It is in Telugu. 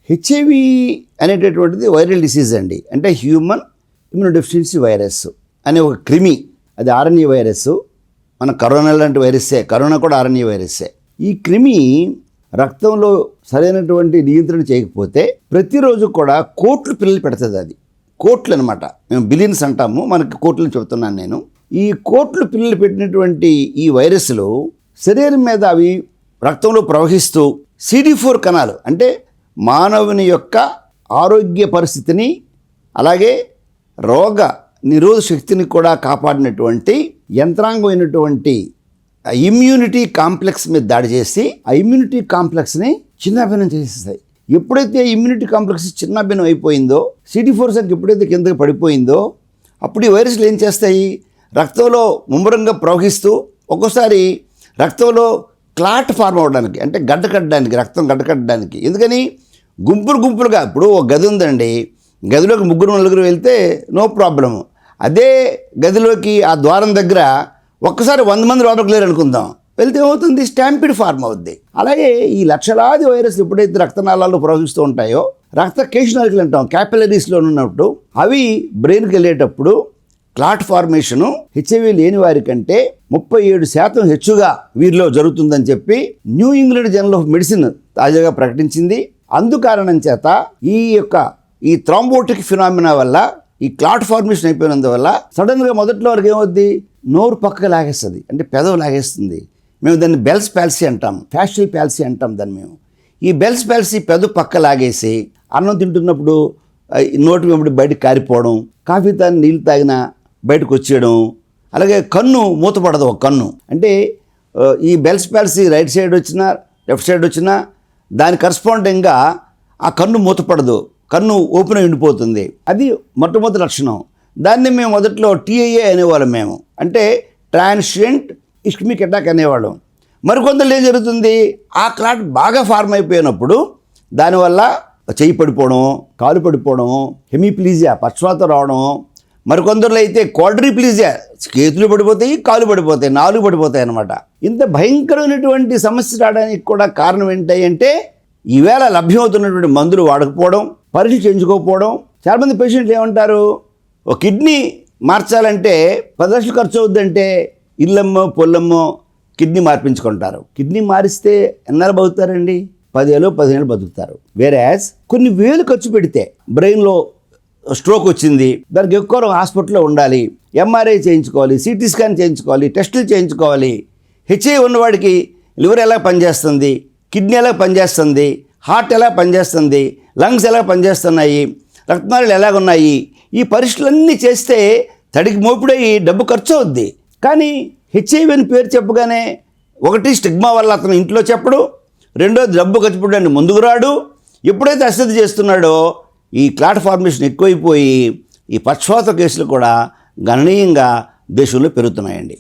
హెచ్ఐవి అనేటటువంటిది వైరల్ డిసీజ్ అండి. అంటే హ్యూమన్ ఇమ్యూనోడెఫిషియన్సీ వైరస్ అనే ఒక క్రిమి. అది ఆర్ఎన్ఏ వైరస్. మన కరోనా లాంటి వైరస్సే, కరోనా కూడా ఆర్ఎన్ఏ వైరస్సే. ఈ క్రిమి రక్తంలో సరైనటువంటి నియంత్రణ చేయకపోతే ప్రతిరోజు కూడా కోట్లు పిల్లలు పెడుతుంది. అది కోట్లు అనమాట. మేము బిలియన్స్ అంటాము, మనకి కోట్లు చెబుతున్నాను నేను. ఈ కోట్లు పిల్లలు పెట్టినటువంటి ఈ వైరస్లు శరీరం మీద అవి రక్తంలో ప్రవహిస్తూ CD4 కణాలు అంటే మానవుని యొక్క ఆరోగ్య పరిస్థితిని అలాగే రోగ నిరోధ శక్తిని కూడా కాపాడినటువంటి యంత్రాంగమైనటువంటి ఇమ్యూనిటీ కాంప్లెక్స్ మీద దాడి చేసి ఆ ఇమ్యూనిటీ కాంప్లెక్స్ని చిన్నాభిన్నం చేసేస్తాయి. ఎప్పుడైతే ఇమ్యూనిటీ కాంప్లెక్స్ చిన్నాభిన్నం అయిపోయిందో, CD4 సంఖ్య ఎప్పుడైతే కిందకి పడిపోయిందో, అప్పుడు ఈ వైరస్లు ఏం చేస్తాయి? రక్తంలో ముమ్మరంగా ప్రవహిస్తూ ఒక్కోసారి రక్తంలో క్లాట్ ఫార్మ్ అవ్వడానికి, అంటే గడ్డ కట్టడానికి, రక్తం గడ్డ కట్టడానికి. ఎందుకని? గుంపులుగా ఇప్పుడు ఒక గది ఉందండి, గదిలోకి 3-4 వెళ్తే నో ప్రాబ్లము. అదే గదిలోకి ఆ ద్వారం దగ్గర ఒక్కసారి 100 మంది లోపలికి లేరు అనుకుందాం, వెళ్తే ఏమవుతుంది? స్టాంపిడ్ ఫార్మ్ అవుద్ది. అలాగే ఈ లక్షలాది వైరస్లు ఎప్పుడైతే రక్తనాళాల్లో ప్రవహిస్తూ ఉంటాయో, రక్త కేశనాళికలు అంటాం, క్యాపిలరీస్లో ఉన్నప్పుడు అవి బ్రెయిన్కి వెళ్ళేటప్పుడు క్లాట్ ఫార్మేషను హెచ్ఐవి లేని వారి కంటే 37% హెచ్చుగా వీరిలో జరుగుతుందని చెప్పి new England journal of medicine తాజాగా ప్రకటించింది. అందుకారణం చేత ఈ థ్రాంబోటిక్ ఫినామినా వల్ల, ఈ క్లాట్ ఫార్మేషన్ అయిపోయినందువల్ల సడన్గా మొదట్లో వరకు ఏమవుద్ది? నోరు పక్కకు లాగేస్తుంది, అంటే పెదవు లాగేస్తుంది. మేము దాన్ని బెల్స్ ప్యాల్సీ అంటాం, ఫ్యాషియల్ ప్యాల్సీ అంటాం దాన్ని మేము. ఈ బెల్స్ ప్యాల్సీ పెదవు పక్క లాగేసి అన్నం తింటున్నప్పుడు నోటి వెంబడి బయటకు కారిపోవడం, కాఫీ తాగిన నీళ్ళు తాగినా బయటకు వచ్చేయడం, అలాగే కన్ను మూతపడదు. ఒక కన్ను అంటే ఈ బెల్స్ ప్యాల్సీ రైట్ సైడ్ వచ్చినా లెఫ్ట్ సైడ్ వచ్చినా దాని కరస్పాండింగ్గా ఆ కన్ను మూతపడదు, కన్ను ఓపెన్ అయి ఉండిపోతుంది. అది మొట్టమొదటి లక్షణం. దాన్ని మేము మొదట్లో TIA అనేవాళ్ళం మేము, అంటే ట్రాన్సియంట్ ఇస్కెమిక్ అటాక్ అనేవాళ్ళం. మరికొందరు ఏం జరుగుతుంది? ఆ క్లాట్ బాగా ఫార్మ్ అయిపోయినప్పుడు దానివల్ల చెయ్యి పడిపోవడం, కాలు పడిపోవడం, హెమిప్లీజియా పక్షవాతం రావడం, మరికొందరులో అయితే క్వాడ్రిప్లీజియా, చేతులు పడిపోతాయి, కాలు పడిపోతాయి, 4 పడిపోతాయి అన్నమాట. ఇంత భయంకరమైనటువంటి సమస్య రావడానికి కూడా కారణం ఏంటంటే ఈవేళ లభ్యమవుతున్నటువంటి మందులు వాడకపోవడం, పరీక్ష చేయించుకోకపోవడం. చాలామంది పేషెంట్లు ఏమంటారు? ఒక కిడ్నీ మార్చాలంటే 10 లక్షలు ఖర్చు అవుద్దంటే ఇల్లమ్మో పొల్లమ్మో కిడ్నీ మార్పించుకుంటారు. కిడ్నీ మారిస్తే ఎన్నాళ్ళు బతుకుతారండి? 10 ఏళ్ళు 15 ఏళ్ళు బతుకుతారు. వేరేస్ కొన్ని వేలు ఖర్చు పెడితే బ్రెయిన్లో స్ట్రోక్ వచ్చింది, దానికి ఎక్కువ హాస్పిటల్లో ఉండాలి, MRI చేయించుకోవాలి, CT స్కాన్ చేయించుకోవాలి, టెస్టులు చేయించుకోవాలి. హెచ్ఐవి ఉన్నవాడికి లివర్ ఎలా పనిచేస్తుంది, కిడ్నీ ఎలా పనిచేస్తుంది, హార్ట్ ఎలా పనిచేస్తుంది, లంగ్స్ ఎలా పనిచేస్తున్నాయి, రక్తనాళాలు ఎలాగున్నాయి, ఈ పరీక్షలన్నీ చేస్తే తడికి మోపుడయి డబ్బు ఖర్చు అవుద్ది. కానీ హెచ్ఐవి అని పేరు చెప్పగానే ఒకటి స్టిగ్మా వల్ల అతను ఇంట్లో చెప్పడు, రెండోది డబ్బు ఖర్చు పెట్టడానికి ముందుకు రాడు. ఎప్పుడైతే అశ్రద్ధ చేస్తున్నాడో ఈ క్లాట్ ఫార్మేషన్ ఎక్కువైపోయి ఈ పక్షవాత కేసులు కూడా గణనీయంగా దేశంలో పెరుగుతున్నాయండి.